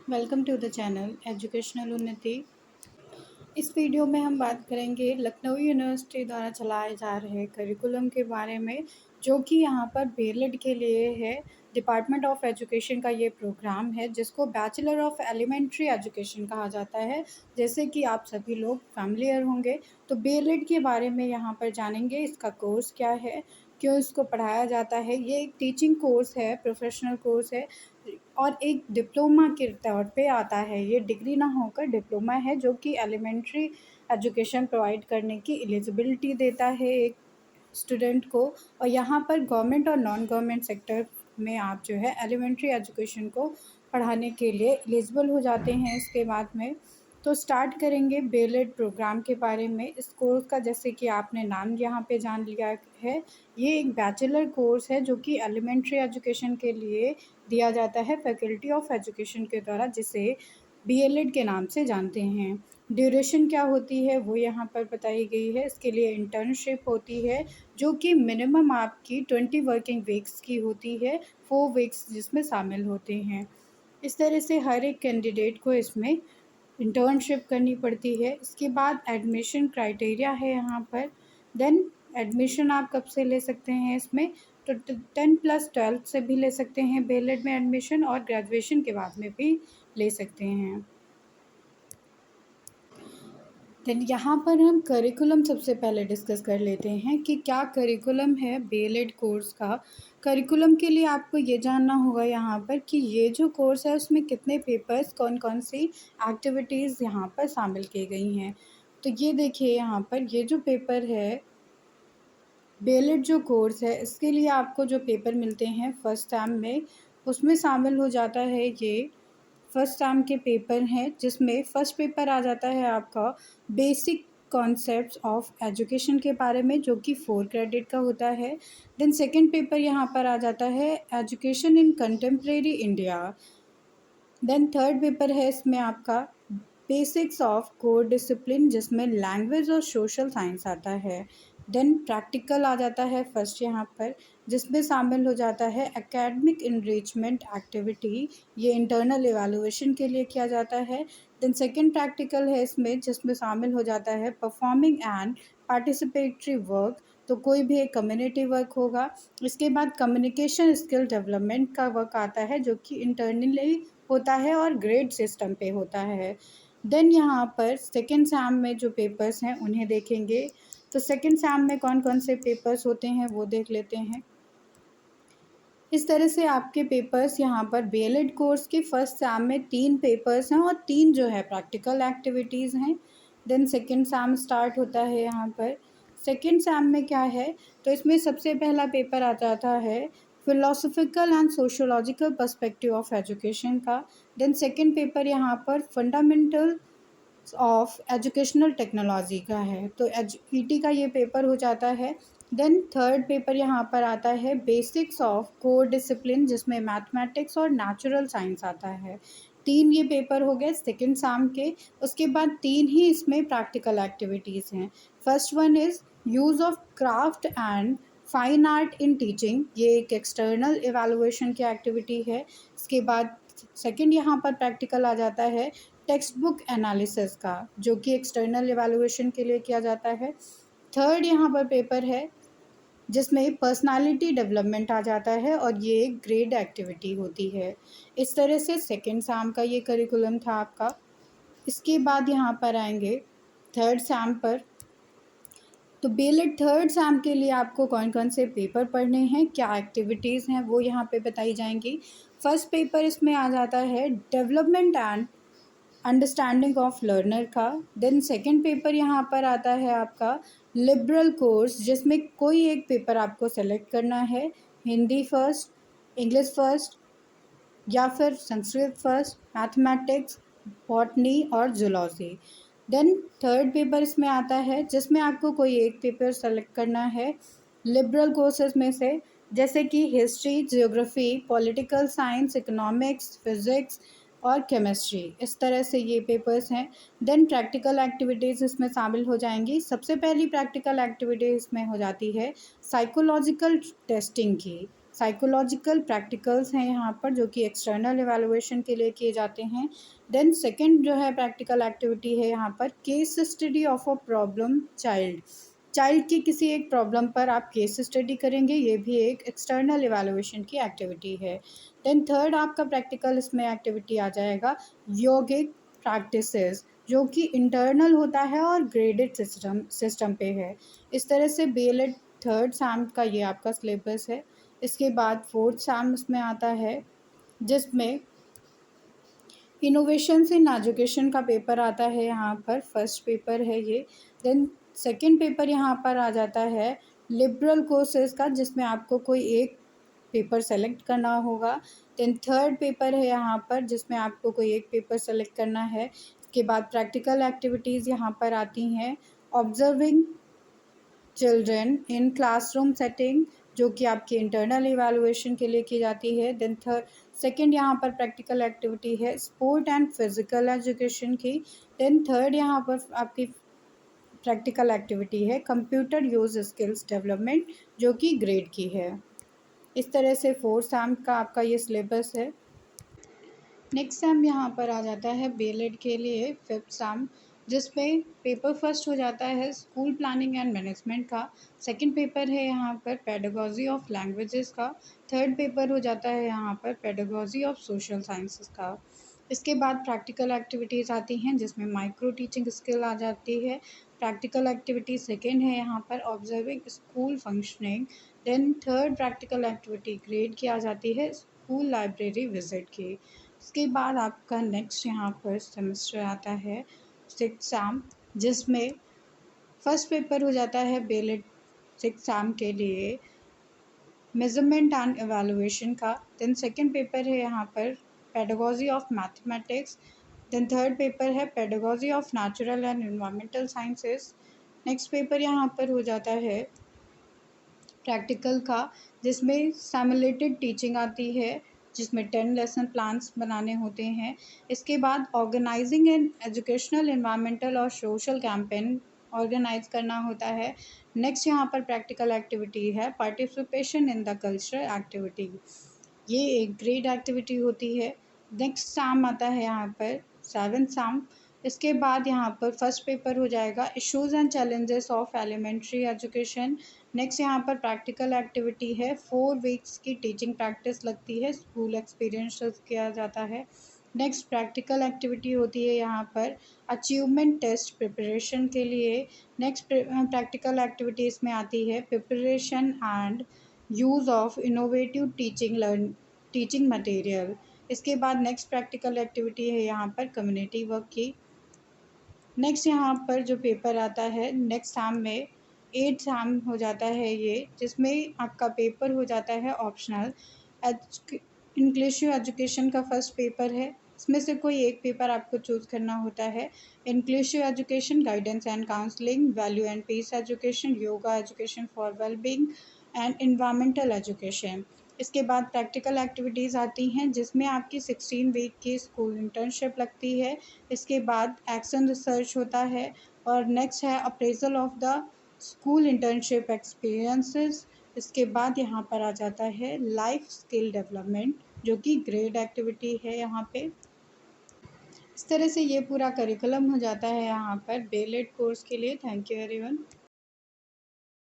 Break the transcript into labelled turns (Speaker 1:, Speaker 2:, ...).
Speaker 1: Welcome to the channel educational Unnati. इस video में हम बात करेंगे लखनऊ यूनिवर्सिटी द्वारा चलाए जा रहे करिकुलम के बारे में, जो कि यहाँ पर बीएलएड के लिए है। डिपार्टमेंट ऑफ एजुकेशन का ये प्रोग्राम है जिसको बैचलर ऑफ एलिमेंट्री एजुकेशन कहा जाता है। जैसे कि आप सभी लोग फैमिलियर होंगे, तो बीएलएड के बारे में यहाँ पर जानेंगे। इसका कोर्स क्या है, क्यों इसको पढ़ाया जाता है। ये एक टीचिंग कोर्स है, प्रोफेशनल कोर्स है और एक डिप्लोमा के तौर पे आता है। ये डिग्री ना होकर डिप्लोमा है, जो कि एलिमेंट्री एजुकेशन प्रोवाइड करने की एलिजिबिलिटी देता है एक स्टूडेंट को। और यहाँ पर गवर्नमेंट और नॉन गवर्नमेंट सेक्टर में आप जो है एलिमेंट्री एजुकेशन को पढ़ाने के लिए एलिजिबल हो जाते हैं इसके बाद में। तो स्टार्ट करेंगे बीएलएड प्रोग्राम के बारे में। इस कोर्स का, जैसे कि आपने नाम यहाँ पे जान लिया है, ये एक बैचलर कोर्स है जो कि एलिमेंट्री एजुकेशन के लिए दिया जाता है फैकल्टी ऑफ एजुकेशन के द्वारा, जिसे बीएलएड के नाम से जानते हैं। ड्यूरेशन क्या होती है वो यहाँ पर बताई गई है। इसके लिए इंटर्नशिप होती है जो कि मिनिमम आपकी 20 वर्किंग वीक्स की होती है, 4 वीक्स जिसमें शामिल होते हैं। इस तरह से हर एक कैंडिडेट को इसमें इंटर्नशिप करनी पड़ती है। इसके बाद एडमिशन क्राइटेरिया है यहाँ पर। देन एडमिशन आप कब से ले सकते हैं इसमें, तो 10+12 से भी ले सकते हैं बीएलएड में एडमिशन, और ग्रेजुएशन के बाद में भी ले सकते हैं। देन यहाँ पर हम करिकुलम सबसे पहले डिस्कस कर लेते हैं कि क्या करिकुलम है बीएलएड कोर्स का। करिकुलम के लिए आपको ये जानना होगा यहाँ पर कि ये जो कोर्स है उसमें कितने पेपर्स, कौन कौन सी एक्टिविटीज़ यहाँ पर शामिल की गई हैं। तो ये देखिए यहाँ पर ये जो पेपर है, बीएलएड जो कोर्स है, इसके लिए आपको जो पेपर मिलते हैं फर्स्ट टर्म में, उसमें शामिल हो जाता है ये फर्स्ट टर्म के पेपर हैं, जिसमें फ़र्स्ट पेपर आ जाता है आपका बेसिक कॉन्सेप्ट्स ऑफ एजुकेशन के बारे में, जो कि 4 क्रेडिट का होता है। देन सेकंड पेपर यहाँ पर आ जाता है education in contemporary India. Then third paper है इसमें आपका बेसिक्स ऑफ कोर डिसिप्लिन, जिसमें लैंग्वेज और सोशल साइंस आता है। देन प्रैक्टिकल आ जाता है फर्स्ट यहाँ पर, जिसमें शामिल हो जाता है एकेडमिक इनरिचमेंट एक्टिविटी। ये इंटरनल इवैल्यूएशन के लिए किया जाता है। देन सेकंड प्रैक्टिकल है इसमें, जिसमें शामिल हो जाता है परफॉर्मिंग एंड पार्टिसिपेटरी वर्क, तो कोई भी एक कम्युनिटी वर्क होगा। इसके बाद कम्युनिकेशन स्किल डेवलपमेंट का वर्क आता है, जो कि इंटरनली होता है और ग्रेड सिस्टम पे होता है। देन यहाँ पर सेकेंड सैम में जो पेपर्स हैं उन्हें देखेंगे। तो सेकेंड सैम में कौन कौन से पेपर्स होते हैं वो देख लेते हैं। इस तरह से आपके पेपर्स यहाँ पर बीएलएड कोर्स के फर्स्ट सैम में 3 पेपर्स हैं और 3 जो है प्रैक्टिकल एक्टिविटीज़ हैं। देन सेकेंड सैम स्टार्ट होता है यहाँ पर। सेकेंड सैम में क्या है, तो इसमें सबसे पहला पेपर आ जाता है philosophical and sociological perspective of education का। देन सेकेंड पेपर यहाँ पर फंडामेंटल ऑफ एजुकेशनल टेक्नोलॉजी का है, तो ईटी का ये पेपर हो जाता है। देन थर्ड पेपर यहाँ पर आता है बेसिक्स ऑफ कोर डिसिप्लिन, जिसमें मैथमेटिक्स और नेचुरल साइंस आता है। 3 ये पेपर हो गए सेकेंड सैम के। उसके बाद 3 ही इसमें प्रैक्टिकल एक्टिविटीज़ हैं। First one is use of craft and fine art in teaching, ये एक एक्सटर्नल एवेलुएशन की एक्टिविटी है। इसके बाद सेकेंड यहाँ पर प्रैक्टिकल आ जाता है टेक्स्ट बुक एनालिसिस का, जो कि एक्सटर्नल एवेलुएशन के लिए किया जाता है। थर्ड यहाँ पर पेपर है जिसमें पर्सनालिटी डेवलपमेंट आ जाता है और ये एक ग्रेड एक्टिविटी होती है। इस तरह से सेकेंड सैम का ये करिकुलम था आपका। इसके बाद यहाँ पर आएंगे थर्ड सैम पर। तो बीएलएड थर्ड सैम के लिए आपको कौन कौन से पेपर पढ़ने हैं, क्या एक्टिविटीज़ हैं, वो यहाँ पे बताई जाएंगी। फर्स्ट पेपर इसमें आ जाता है development and understanding of learner का। देन सेकंड पेपर यहाँ पर आता है आपका लिबरल कोर्स, जिसमें कोई एक पेपर आपको सेलेक्ट करना है, हिंदी फर्स्ट, इंग्लिश फर्स्ट, या फिर संस्कृत फर्स्ट, मैथमेटिक्स, बॉटनी और जूलॉजी। देन थर्ड पेपर इसमें आता है जिसमें आपको कोई एक पेपर सेलेक्ट करना है लिबरल कोर्सेज में से, जैसे कि history, geography, political science, economics, physics और केमिस्ट्री। इस तरह से ये पेपर्स हैं। देन प्रैक्टिकल एक्टिविटीज़ इसमें शामिल हो जाएंगी। सबसे पहली प्रैक्टिकल एक्टिविटी इसमें हो जाती है साइकोलॉजिकल टेस्टिंग की। साइकोलॉजिकल प्रैक्टिकल्स हैं यहाँ पर, जो कि एक्सटर्नल इवैल्यूएशन के लिए किए जाते हैं। देन सेकंड जो है प्रैक्टिकल एक्टिविटी है यहाँ पर case study of a problem child. Child की किसी एक प्रॉब्लम पर आप केस स्टडी करेंगे, ये भी एक एक्सटर्नल इवैल्यूएशन की एक्टिविटी है। देन थर्ड आपका प्रैक्टिकल इसमें एक्टिविटी आ जाएगा योगिक प्रैक्टिसेस, जो कि इंटरनल होता है और ग्रेडेड सिस्टम पे है। इस तरह से बीएलएड थर्ड सैम का ये आपका सिलेबस है। इसके बाद फोर्थ सैम इसमें आता है, जिसमें इनोवेशंस इन एजुकेशन का पेपर आता है यहाँ पर, फर्स्ट पेपर है ये। देन सेकंड पेपर यहाँ पर आ जाता है लिबरल कोर्सेज का, जिसमें आपको कोई एक पेपर सेलेक्ट करना होगा। देन थर्ड पेपर है यहाँ पर, जिसमें आपको कोई एक पेपर सेलेक्ट करना है। इसके बाद प्रैक्टिकल एक्टिविटीज़ यहाँ पर आती हैं observing children in classroom setting, जो कि आपकी इंटरनल इवैल्यूएशन के लिए की जाती है। देन सेकंड यहाँ पर प्रैक्टिकल एक्टिविटी है स्पोर्ट एंड फिजिकल एजुकेशन की। देन थर्ड यहाँ पर आपकी प्रैक्टिकल एक्टिविटी है कंप्यूटर यूज स्किल्स डेवलपमेंट, जो कि ग्रेड की है। इस तरह से फोर्थ सैम का आपका ये सिलेबस है। नेक्स्ट सैम यहाँ पर आ जाता है बीएलएड के लिए फिफ्थ सैम, जिसमें पेपर फर्स्ट हो जाता है स्कूल प्लानिंग एंड मैनेजमेंट का। सेकंड पेपर है यहाँ पर पेडागॉजी ऑफ लैंग्वेजेस का। थर्ड पेपर हो जाता है यहाँ पर पेडागॉजी ऑफ सोशल साइंसेस का। इसके बाद प्रैक्टिकल एक्टिविटीज़ आती हैं, जिसमें माइक्रो टीचिंग स्किल आ जाती है। प्रैक्टिकल एक्टिविटी सेकेंड है यहाँ पर observing school functioning. Then third practical activity grade की आ जाती है स्कूल लाइब्रेरी विजिट की। इसके बाद आपका नेक्स्ट यहाँ पर सेमेस्टर आता है सिक्स सैम, जिसमें फर्स्ट पेपर हो जाता है बीएलएड सिक्स सैम के लिए मेजरमेंट एंड एवेलुएशन का। देन सेकंड पेपर है यहाँ पर pedagogy of mathematics. Then third paper है pedagogy of natural and environmental sciences. Next paper यहाँ पर हो जाता है प्रैक्टिकल का, जिसमें सिमुलेटेड टीचिंग आती है, जिसमें 10 लेसन प्लान्स बनाने होते हैं। इसके बाद ऑर्गेनाइजिंग एन एजुकेशनल एनवायरमेंटल और सोशल कैंपेन ऑर्गेनाइज करना होता है। नेक्स्ट यहाँ पर प्रैक्टिकल एक्टिविटी है participation in the cultural activity, ये एक ग्रेड एक्टिविटी होती है। नेक्स्ट सैम आता है यहाँ पर सेवन्थ सैम। इसके बाद यहाँ पर फर्स्ट पेपर हो जाएगा issues and challenges of elementary education. Next यहाँ पर प्रैक्टिकल एक्टिविटी है 4 वीक्स की टीचिंग प्रैक्टिस लगती है, स्कूल एक्सपीरियंस किया जाता है। नेक्स्ट प्रैक्टिकल एक्टिविटी होती है यहाँ पर अचीवमेंट टेस्ट प्रिपरेशन के लिए। नेक्स्ट प्रैक्टिकल एक्टिविटी इसमें आती है preparation and use of innovative teaching material. इसके बाद नेक्स्ट प्रैक्टिकल एक्टिविटी है यहाँ पर कम्युनिटी वर्क की। नेक्स्ट यहाँ पर जो पेपर आता है नेक्स्ट सैम में एट सैम हो जाता है ये, जिसमें आपका पेपर हो जाता है ऑप्शनल इंक्लूसिव एजुकेशन का फर्स्ट पेपर है। इसमें से कोई एक पेपर आपको चूज़ करना होता है inclusive education guidance and counselling, value and peace education, yoga education for wellbeing and environmental education. इसके बाद प्रैक्टिकल एक्टिविटीज़ आती हैं, जिसमें आपकी 16 वीक की स्कूल इंटर्नशिप लगती है। इसके बाद एक्शन रिसर्च होता है और नेक्स्ट है appraisal of the school internship experiences. इसके बाद यहाँ पर आ जाता है लाइफ स्किल डेवलपमेंट, जो कि ग्रेड एक्टिविटी है यहाँ पे। इस तरह से ये पूरा करिकुलम हो जाता है यहाँ पर बीएलएड कोर्स के लिए। Thank you everyone.